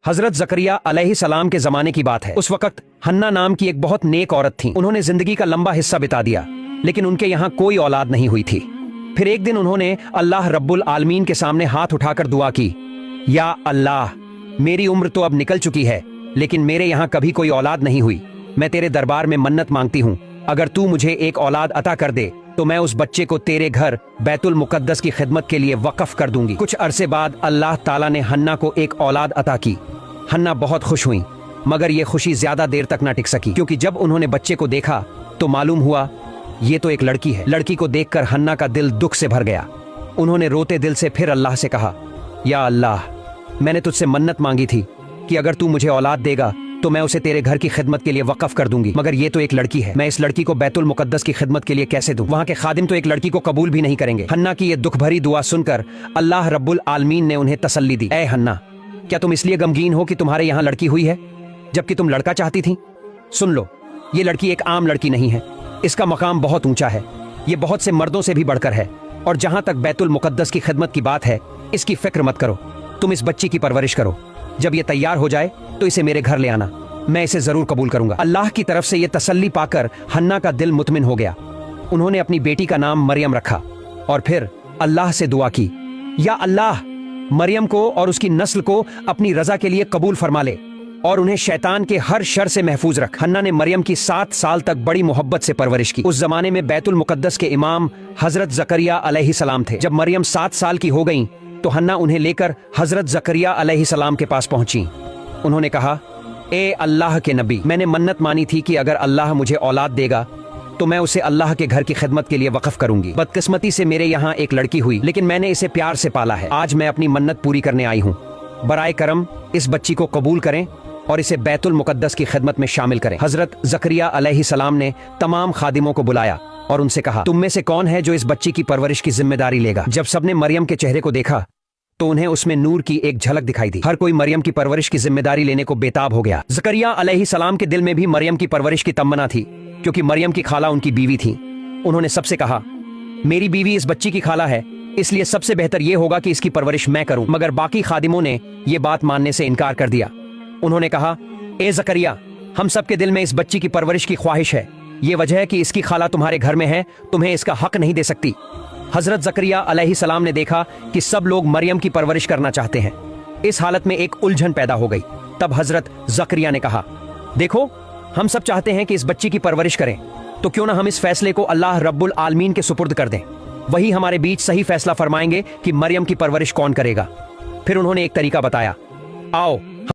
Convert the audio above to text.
हजरत जकरिया अलैहिस्सलाम के जमाने की बात है। उस वक्त हन्ना नाम की एक बहुत नेक औरत थी। उन्होंने जिंदगी का लंबा हिस्सा बिता दिया, लेकिन उनके यहाँ कोई औलाद नहीं हुई थी। फिर एक दिन उन्होंने अल्लाह रब्बुल आलमीन के सामने हाथ उठाकर दुआ की, या अल्लाह, मेरी उम्र तो अब निकल चुकी है, लेकिन मेरे यहाँ कभी कोई औलाद नहीं हुई। मैं तेरे दरबार में मन्नत मांगती हूँ, अगर तू मुझे एक औलाद अता कर दे तो मैं उस बच्चे को तेरे घर बैतुल मुकद्दस की खिदमत के लिए वक्फ कर दूंगी। कुछ अरसे बाद अल्लाह ताला ने हन्ना को एक औलाद अता की। हन्ना बहुत खुश हुई, मगर ये खुशी ज्यादा देर तक ना टिक सकी, क्योंकि जब उन्होंने बच्चे को देखा तो मालूम हुआ ये तो एक लड़की है। लड़की को देखकर हन्ना का दिल दुख से भर गया। उन्होंने रोते दिल से फिर अल्लाह से कहा, या अल्लाह, मैंने तुझसे मन्नत मांगी थी कि अगर तू मुझे औलाद देगा तो मैं उसे तेरे घर की खिदमत के लिए वक्फ कर दूंगी, मगर ये तो एक लड़की है। मैं इस लड़की को बैतुल मुकद्दस की खिदमत के लिए कैसे दूं? वहाँ के खादिम तो एक लड़की को कबूल भी नहीं करेंगे। हन्ना की ये दुख भरी दुआ सुनकर अल्लाह रब्बुल आलमीन ने उन्हें तसल्ली दी। ऐ हन्ना, क्या तुम इसलिए गमगीन हो कि तुम्हारे यहाँ लड़की हुई है, जबकि तुम लड़का चाहती थी? सुन लो, ये लड़की एक आम लड़की नहीं है। इसका मकाम बहुत ऊंचा है, ये बहुत से मर्दों से भी बढ़कर है। और जहां तक बैतुल मुकद्दस की खिदमत की बात है, इसकी फिक्र मत करो, तुम इस बच्ची की परवरिश करो। जब ये तैयार हो जाए तो इसे मेरे घर ले आना, मैं इसे जरूर कबूल करूंगा। अल्लाह की तरफ से ये तसल्ली पाकर हन्ना का दिल मुतमिन हो गया। उन्होंने अपनी बेटी का नाम मरियम रखा और फिर अल्लाह से दुआ की, या अल्लाह, मरियम को और उसकी नस्ल को अपनी रजा के लिए कबूल फरमा ले और उन्हें शैतान के हर शर से महफूज रख। हन्ना ने मरियम की 7 साल तक बड़ी मोहब्बत से परवरिश की। उस जमाने में बैतुल मुकद्दस के इमाम हजरत जकरिया अलैहिस्सलाम थे। जब मरियम 7 साल की हो गईं, तो हन्ना उन्हें लेकर हजरत जकरिया अलैहिस्सलाम के पास पहुंची। उन्होंने कहा, ए अल्लाह के नबी, मैंने मन्नत मानी थी कि अगर अल्लाह मुझे औलाद देगा तो मैं उसे अल्लाह के घर की खिदमत के लिए वक्फ करूंगी। बदकिस्मती से मेरे यहाँ एक लड़की हुई, लेकिन मैंने इसे प्यार से पाला है। आज मैं अपनी मन्नत पूरी करने आई हूँ। बराए करम इस बच्ची को कबूल करें और इसे बैतुल मुकद्दस की खिदमत में शामिल करें। हजरत जकरिया अलैहिस्सलाम ने तमाम खादिमों को बुलाया और उनसे कहा, तुम में से कौन है जो इस बच्ची की परवरिश की जिम्मेदारी लेगा? जब सबने मरियम के चेहरे को देखा तो उन्हें उसमें नूर की एक झलक दिखाई दी। हर कोई मरियम की परवरिश की जिम्मेदारी लेने को बेताब हो गया। जकरिया अलैहिस्सलाम के दिल में भी मरियम की परवरिश की तमन्ना थी, क्योंकि मरियम की खाला उनकी बीवी थी। उन्होंने सबसे कहा, मेरी बीवी इस बच्ची की खाला है, इसलिए सबसे बेहतर यह होगा कि इसकी परवरिश मैं करूं। मगर बाकी खादिमों ने यह बात मानने से इनकार कर दिया। उन्होंने कहा, ए जकरिया, हम सबके दिल में इस बच्ची की परवरिश की ख्वाहिश है। ये वजह है कि इसकी खाला तुम्हारे घर में है, तुम्हें इसका हक नहीं दे सकती। हजरत जकरिया अलैहिस्सलाम ने देखा कि सब लोग मरियम की परवरिश करना चाहते हैं। इस हालत में एक उलझन पैदा हो गई। तब हजरत जकरिया ने कहा, देखो, हम सब चाहते हैं कि इस बच्ची की परवरिश करें, तो क्यों ना हम इस फैसले को अल्लाह रब्बुल आलमीन के सुपुर्द कर दें। वही हमारे बीच सही फैसला फरमाएंगे कि मरियम की परवरिश कौन करेगा। फिर उन्होंने एक तरीका बताया, आओ